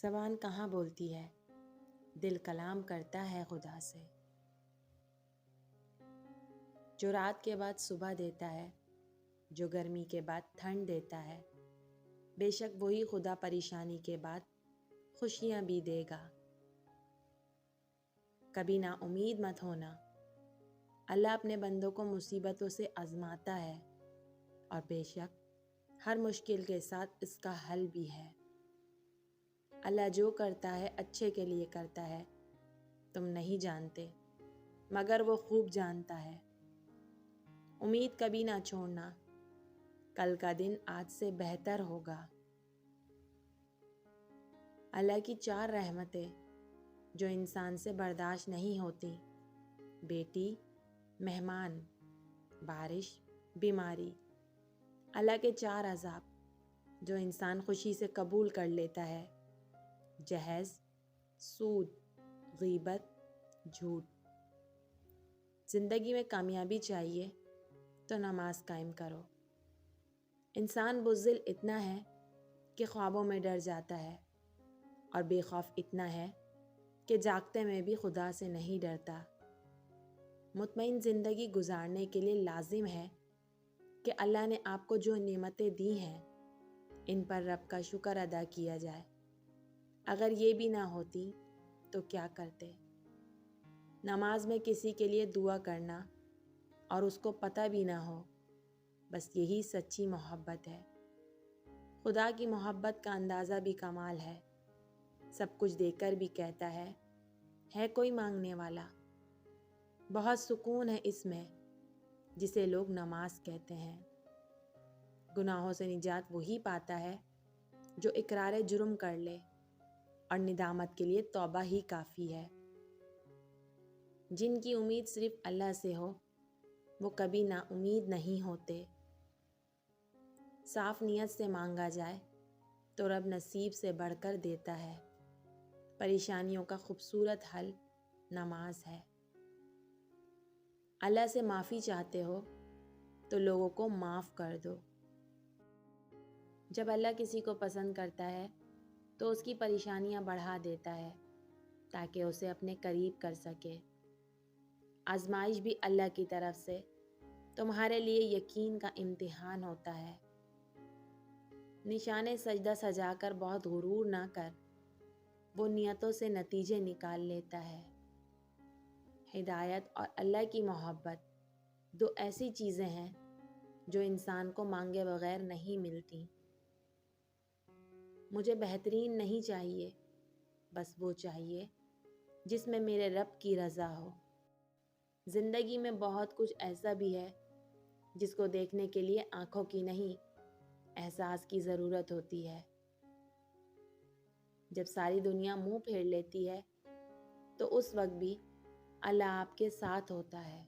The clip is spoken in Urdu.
زبان کہاں بولتی ہے، دل کلام کرتا ہے خدا سے۔ جو رات کے بعد صبح دیتا ہے، جو گرمی کے بعد ٹھنڈ دیتا ہے، بے شک وہی خدا پریشانی کے بعد خوشیاں بھی دے گا۔ کبھی نا امید مت ہونا، اللہ اپنے بندوں کو مصیبتوں سے آزماتا ہے، اور بے شک ہر مشکل کے ساتھ اس کا حل بھی ہے۔ اللہ جو کرتا ہے اچھے کے لیے کرتا ہے، تم نہیں جانتے مگر وہ خوب جانتا ہے۔ امید کبھی نہ چھوڑنا، کل کا دن آج سے بہتر ہوگا۔ اللہ کی 4 رحمتیں جو انسان سے برداشت نہیں ہوتی: بیٹی، مہمان، بارش، بیماری۔ اللہ کے 4 عذاب جو انسان خوشی سے قبول کر لیتا ہے: جہیز، سود، غیبت، جھوٹ۔ زندگی میں کامیابی چاہیے تو نماز قائم کرو۔ انسان بزدل اتنا ہے کہ خوابوں میں ڈر جاتا ہے، اور بے خوف اتنا ہے کہ جاگتے میں بھی خدا سے نہیں ڈرتا۔ مطمئن زندگی گزارنے کے لیے لازم ہے کہ اللہ نے آپ کو جو نعمتیں دی ہیں ان پر رب کا شکر ادا کیا جائے۔ اگر یہ بھی نہ ہوتی تو کیا کرتے؟ نماز میں کسی کے لیے دعا کرنا اور اس کو پتہ بھی نہ ہو، بس یہی سچی محبت ہے۔ خدا کی محبت کا اندازہ بھی کمال ہے۔ سب کچھ دے کر بھی کہتا ہے کوئی مانگنے والا۔ بہت سکون ہے اس میں جسے لوگ نماز کہتے ہیں۔ گناہوں سے نجات وہی پاتا ہے جو اقرار جرم کر لے، اور ندامت کے لیے توبہ ہی کافی ہے۔ جن کی امید صرف اللہ سے ہو وہ کبھی نا امید نہیں ہوتے۔ صاف نیت سے مانگا جائے تو رب نصیب سے بڑھ کر دیتا ہے۔ پریشانیوں کا خوبصورت حل نماز ہے۔ اللہ سے معافی چاہتے ہو تو لوگوں کو معاف کر دو۔ جب اللہ کسی کو پسند کرتا ہے تو اس کی پریشانیاں بڑھا دیتا ہے تاکہ اسے اپنے قریب کر سکے۔ آزمائش بھی اللہ کی طرف سے تمہارے لیے یقین کا امتحان ہوتا ہے۔ نشانے سجدہ سجا کر بہت غرور نہ کر، وہ نیتوں سے نتیجے نکال لیتا ہے۔ ہدایت اور اللہ کی محبت 2 ایسی چیزیں ہیں جو انسان کو مانگے بغیر نہیں ملتی۔ مجھے بہترین نہیں چاہیے، بس وہ چاہیے جس میں میرے رب کی رضا ہو۔ زندگی میں بہت کچھ ایسا بھی ہے جس کو دیکھنے کے لیے آنکھوں کی نہیں، احساس کی ضرورت ہوتی ہے۔ جب ساری دنیا منہ پھیر لیتی ہے تو اس وقت بھی اللہ آپ کے ساتھ ہوتا ہے۔